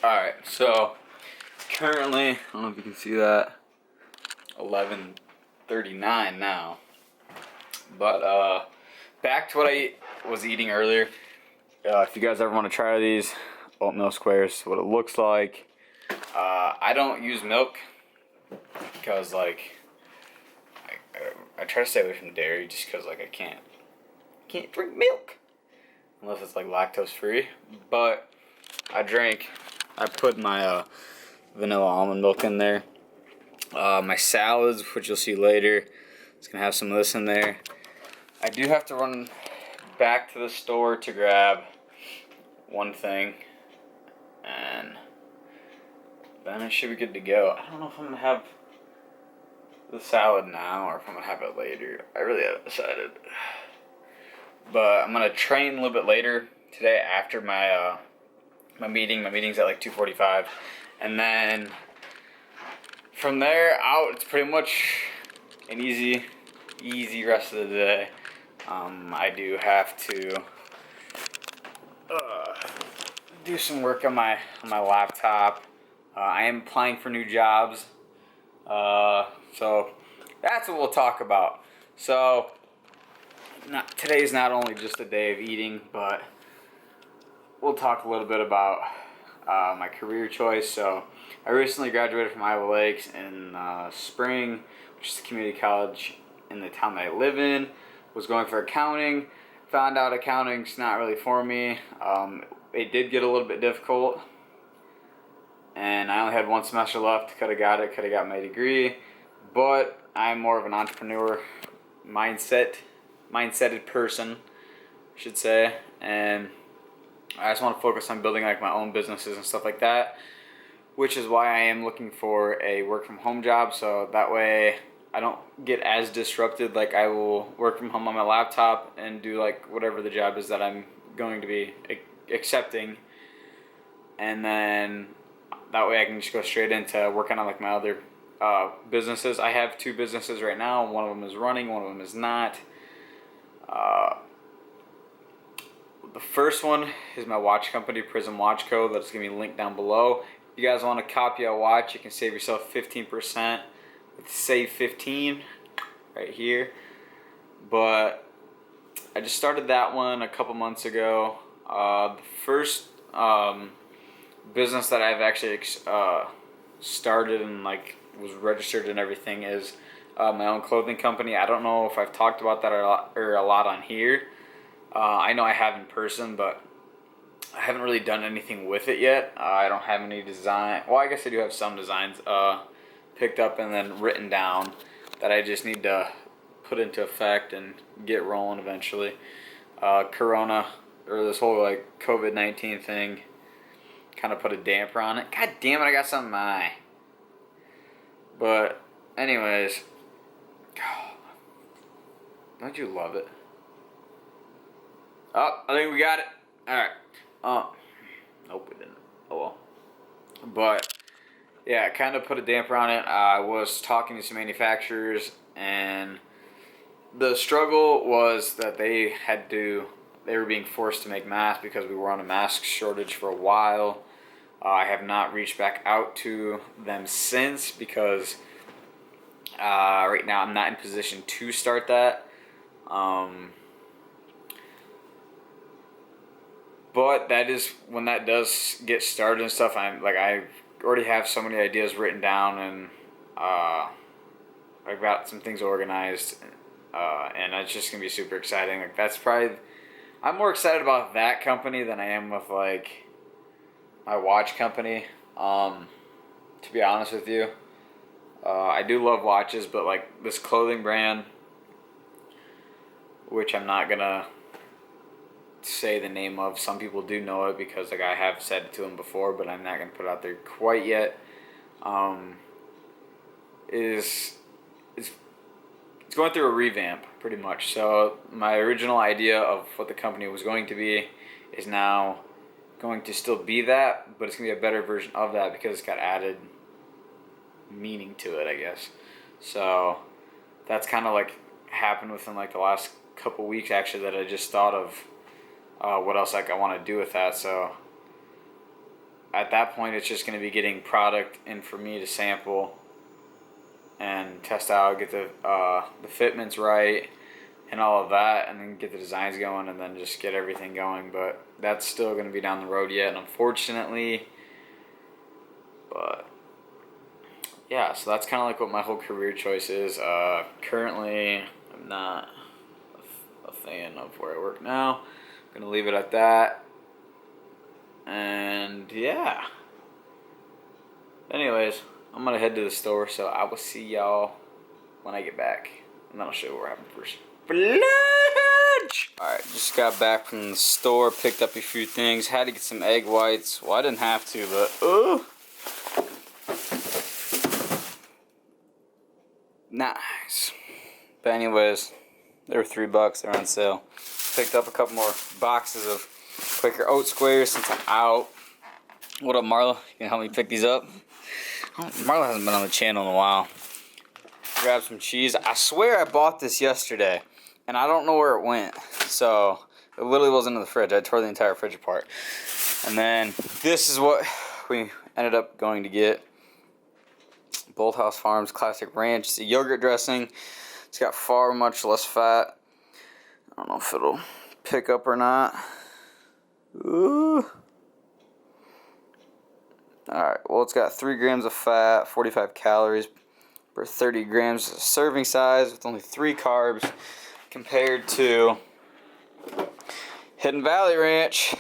Alright, so currently, I don't know if you can see that, 11:39 now. But back to what I was eating earlier. If you guys ever want to try these oatmeal squares, what it looks like. I don't use milk because like I try to stay away from dairy just because like I can't drink milk unless it's like lactose free. But I put my vanilla almond milk in there. My salads, which you'll see later, it's gonna have some of this in there. I do have to run back to the store to grab one thing, and then I should be good to go. I don't know if I'm gonna have the salad now or if I'm gonna have it later. I really haven't decided. But I'm gonna train a little bit later today after my my meeting. My meeting's at like 2:45, and then from there out, it's pretty much an easy rest of the day. I do have to do some work on my laptop. I am applying for new jobs, so that's what we'll talk about. So today's not only just a day of eating, but we'll talk a little bit about my career choice. So I recently graduated from Iowa Lakes in spring, which is a community college in the town that I live in. Was going for accounting. Found out accounting's not really for me. It did get a little bit difficult, and I only had one semester left. Could have got it. Could have got my degree, but I'm more of an entrepreneur mindseted person, I should say, and I just want to focus on building like my own businesses and stuff like that, which is why I am looking for a work from home job, so that way I don't get as disrupted. Like I will work from home on my laptop and do like whatever the job is that I'm going to be accepting, and then that way I can just go straight into working on like my other businesses. I have two businesses right now. One of them is running, one of them is not. The first one is my watch company, Prism Watch Co. That's going to be linked down below. If you guys want to copy a watch, you can save yourself 15% with Save 15 right here. But I just started that one a couple months ago. The first business that I've actually started and like was registered and everything is my own clothing company. I don't know if I've talked about that a lot on here. I know I have in person, but I haven't really done anything with it yet. I don't have any design. Well, I guess I do have some designs picked up and then written down that I just need to put into effect and get rolling eventually. Corona, or this whole like COVID-19 thing, kind of put a damper on it. God damn it, I got something in my eye. But anyways, don't you love it? Oh, I think we got it. Alright. Nope, we didn't. Oh well. But yeah, kind of put a damper on it. I was talking to some manufacturers, and the struggle was that they were being forced to make masks because we were on a mask shortage for a while. I have not reached back out to them since because right now I'm not in position to start that. But that is when that does get started and stuff. I already have so many ideas written down, and I've got some things organized, and it's just gonna be super exciting. Like that's probably I'm more excited about that company than I am with like my watch company. To be honest with you, I do love watches, but like this clothing brand, which I'm not gonna say the name of. Some people do know it because like I have said it to them before, but I'm not gonna put it out there quite yet. It's going through a revamp pretty much. So my original idea of what the company was going to be is now going to still be that, but it's gonna be a better version of that because it's got added meaning to it, I guess. So that's kind of like happened within like the last couple weeks actually, that I just thought of what else like I want to do with that. So at that point, it's just going to be getting product in for me to sample and test out, get the fitments right and all of that, and then get the designs going, and then just get everything going. But that's still going to be down the road yet, unfortunately. But yeah, so that's kind of like what my whole career choice is. Currently, I'm not a fan of where I work now. I'm going to leave it at that. And yeah. Anyways, I'm going to head to the store, so I will see y'all when I get back. And then I'll show you what we're having for lunch. Alright, just got back from the store, picked up a few things. Had to get some egg whites. Well, I didn't have to, but nice. But anyways, they were $3. They're on sale. Picked up a couple more boxes of Quaker Oat squares since I'm out. What up, Marla? You can help me pick these up? Marla hasn't been on the channel in a while. Grab some cheese. I swear I bought this yesterday, and I don't know where it went. So it literally wasn't in the fridge. I tore the entire fridge apart. And then this is what we ended up going to get. Bolthouse Farms Classic Ranch. It's a yogurt dressing. It's got far much less fat. I don't know if it'll pick up or not. Ooh. Alright, well, it's got 3 grams of fat, 45 calories per 30 grams of serving size with only 3 carbs compared to Hidden Valley Ranch,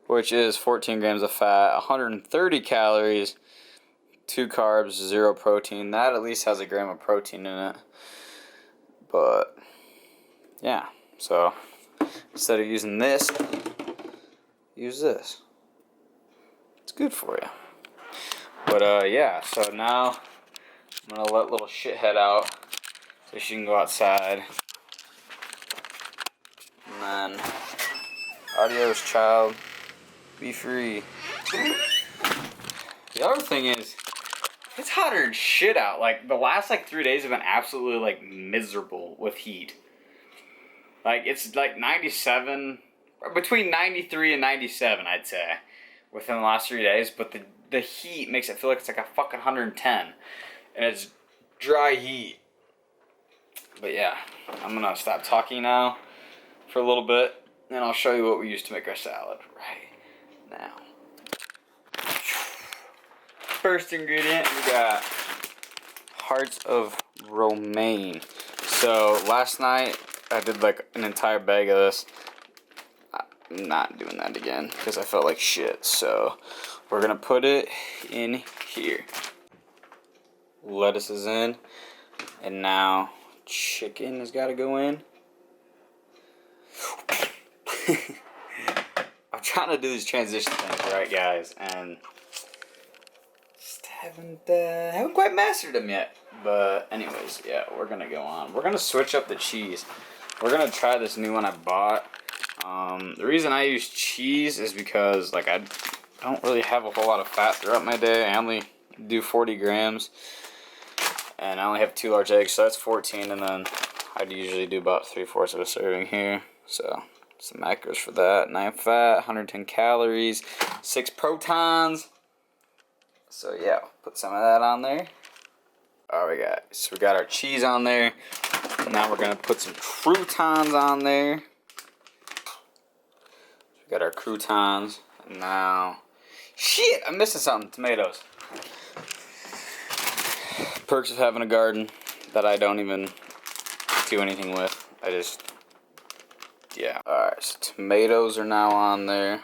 which is 14 grams of fat, 130 calories, 2 carbs, 0 protein. That at least has a gram of protein in it. But yeah, so instead of using this, use this. It's good for you. But yeah, so now I'm gonna let little shithead out so she can go outside. And then adios, child. Be free. The other thing is, it's hotter than shit out. Like, the last, 3 days have been absolutely, miserable with heat. Like, it's, 97, between 93 and 97, I'd say, within the last 3 days. But the heat makes it feel like it's, a fucking 110. And it's dry heat. But, yeah, I'm gonna stop talking now for a little bit, and I'll show you what we used to make our salad right now. First ingredient, we got hearts of romaine. So last night I did an entire bag of this. I'm not doing that again because I felt like shit. So we're gonna put it in here. Lettuce is in, and now chicken has got to go in. I'm trying to do these transition things right, guys, and haven't quite mastered them yet. But anyways, yeah, we're gonna go on. We're gonna switch up the cheese. We're gonna try this new one I bought. The reason I use cheese is because I don't really have a whole lot of fat throughout my day. I only do 40 grams, and I only have 2 large eggs, so that's 14. And then I'd usually do about 3/4 of a serving here. So some macros for that. 9 fat, 110 calories, 6 protons. So yeah, put some of that on there. Alright guys, so we got our cheese on there. Now we're gonna put some croutons on there. So we got our croutons. And now, shit, I'm missing something. Tomatoes. Perks of having a garden that I don't even do anything with. Yeah. Alright, so tomatoes are now on there.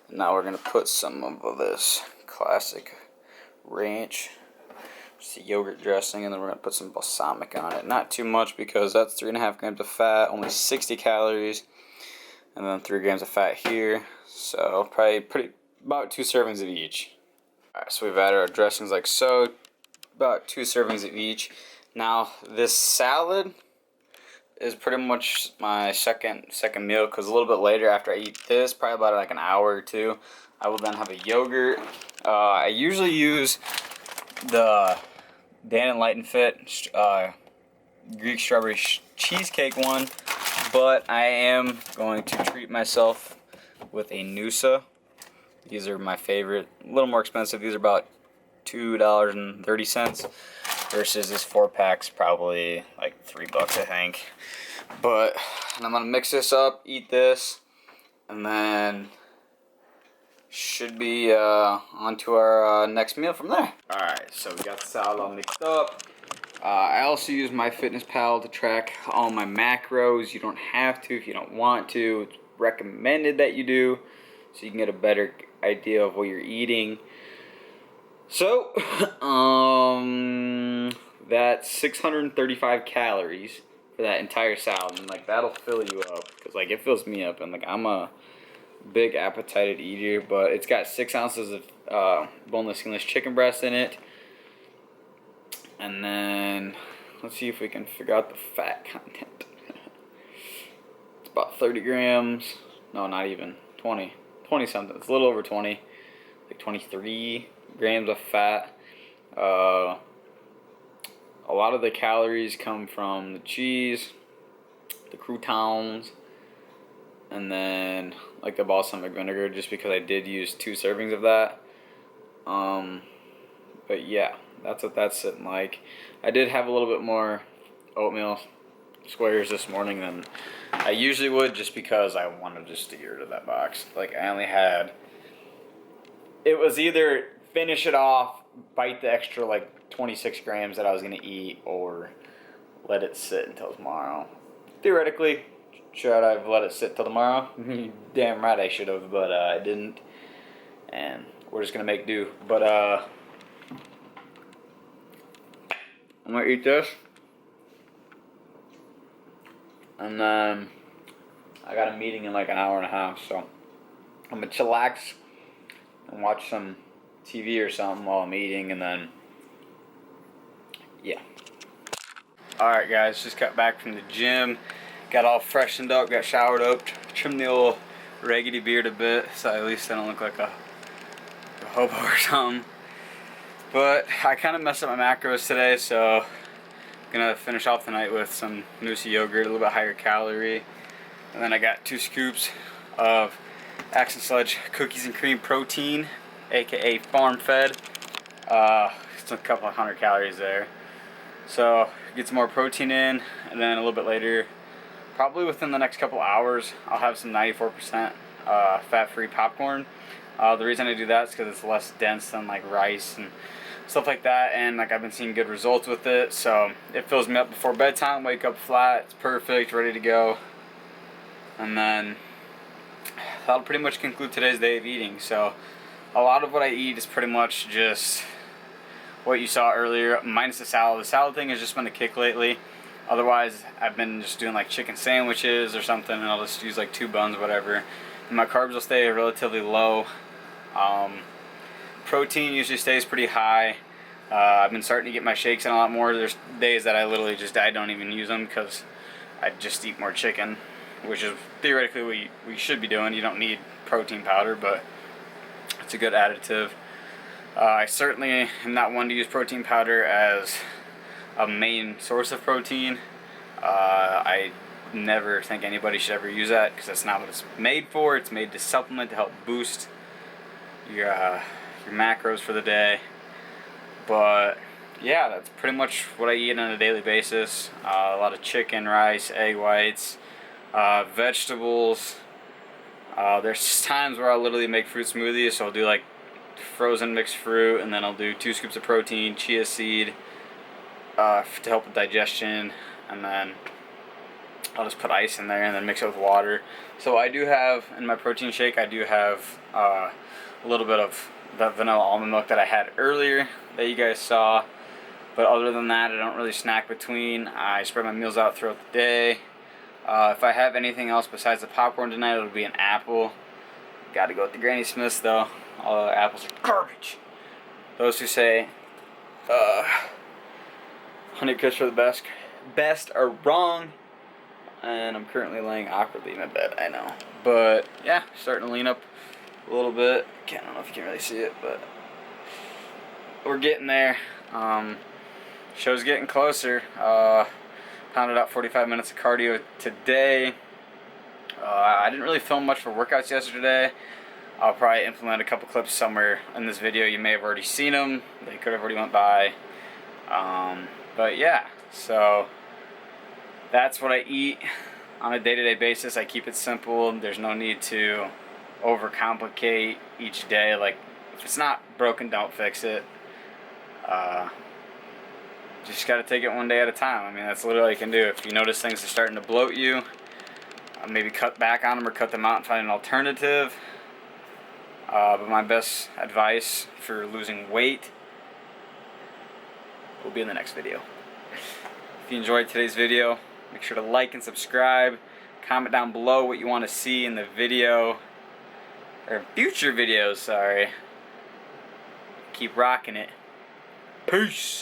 And now we're gonna put some of this Classic Ranch. Just the yogurt dressing, and then we're going to put some balsamic on it. Not too much because that's 3.5 grams of fat, only 60 calories, and then 3 grams of fat here. So probably about 2 servings of each. Alright, so we've added our dressings like so, about 2 servings of each. Now this salad is pretty much my second meal, because a little bit later after I eat this, probably about an hour or 2, I will then have a yogurt. I usually use the Dan and Fit Greek strawberry cheesecake one, but I am going to treat myself with a Noosa These are my favorite. A little more expensive. These are about $2.30 versus this 4-pack's probably like $3, I think. But I'm gonna mix this up, eat this, and then should be on to our next meal from there. Alright, so we got the salad all mixed up. I also use MyFitnessPal to track all my macros. You don't have to if you don't want to. It's recommended that you do, so you can get a better idea of what you're eating. So, that's 635 calories for that entire salad, and like that'll fill you up, because like it fills me up, and like I'm a big appetited eater. But it's got 6 ounces of boneless, skinless chicken breast in it, and then let's see if we can figure out the fat content. It's about 30 grams. No, not even 20 something. It's a little over 20, like 23 grams of fat. A lot of the calories come from the cheese, the croutons, and then like the balsamic vinegar, just because I did use 2 servings of that. But yeah, that's what that's sitting like. I did have a little bit more oatmeal squares this morning than I usually would, just because I wanted just to get rid of that box. Like I only had, it was either finish it off, bite the extra like 26 grams that I was going to eat, or let it sit until tomorrow. Theoretically, should I have let it sit till tomorrow? Damn right I should have, but I didn't. And we're just going to make do. But I'm going to eat this. And then I got a meeting in like an hour and a half, so I'm going to chillax and watch some TV or something while I'm eating, and then yeah. Alright guys, just got back from the gym, got all freshened up, got showered up, trimmed the old raggedy beard a bit, so at least I don't look like a hobo or something. But I kind of messed up my macros today, so I'm gonna finish off the night with some Noosa yogurt, a little bit higher calorie, and then I got 2 scoops of Axe and Sledge cookies and cream protein, aka farm fed. It's a couple of 100 calories there. So get some more protein in, and then a little bit later, probably within the next couple hours, I'll have some 94% fat-free popcorn. The reason I do that is because it's less dense than like rice and stuff like that, and like I've been seeing good results with it. So it fills me up before bedtime, wake up flat, it's perfect, ready to go. And then that'll pretty much conclude today's day of eating. So a lot of what I eat is pretty much just what you saw earlier, minus the salad. The salad thing has just been a kick lately. Otherwise, I've been just doing like chicken sandwiches or something, and I'll just use like 2 buns, whatever. And my carbs will stay relatively low. Protein usually stays pretty high. I've been starting to get my shakes in a lot more. There's days that I literally just, I don't even use them because I just eat more chicken, which is theoretically what we should be doing. You don't need protein powder, but it's a good additive. I certainly am not one to use protein powder as a main source of protein. I never think anybody should ever use that, because that's not what it's made for. It's made to supplement, to help boost your macros for the day. But yeah, that's pretty much what I eat on a daily basis. A lot of chicken, rice, egg whites, vegetables. There's times where I'll literally make fruit smoothies, so I'll do like frozen mixed fruit, and then I'll do 2 scoops of protein, chia seed, to help with digestion, and then I'll just put ice in there and then mix it with water. So I do have, in my protein shake, I do have a little bit of that vanilla almond milk that I had earlier that you guys saw. But other than that, I don't really snack between. I spread my meals out throughout the day. If I have anything else besides the popcorn tonight, it'll be an apple. Gotta go with the Granny Smiths though. All the apples are garbage. Those who say Honey Crisps are the best are wrong. And I'm currently laying awkwardly in my bed, I know. But yeah, starting to lean up a little bit. I don't know if you can really see it, but we're getting there. Show's getting closer. Pounded out 45 minutes of cardio today. I didn't really film much for workouts yesterday. I'll probably implement a couple clips somewhere in this video. You may have already seen them. They could have already went by. But yeah, so that's what I eat on a day-to-day basis. I keep it simple. There's no need to overcomplicate each day. Like, if it's not broken, don't fix it. Just got to take it one day at a time. I mean, that's literally all you can do. If you notice things are starting to bloat you, maybe cut back on them or cut them out and find an alternative. But my best advice for losing weight will be in the next video. If you enjoyed today's video, make sure to like and subscribe. Comment down below what you want to see in the video, or future videos, sorry. Keep rocking it. Peace.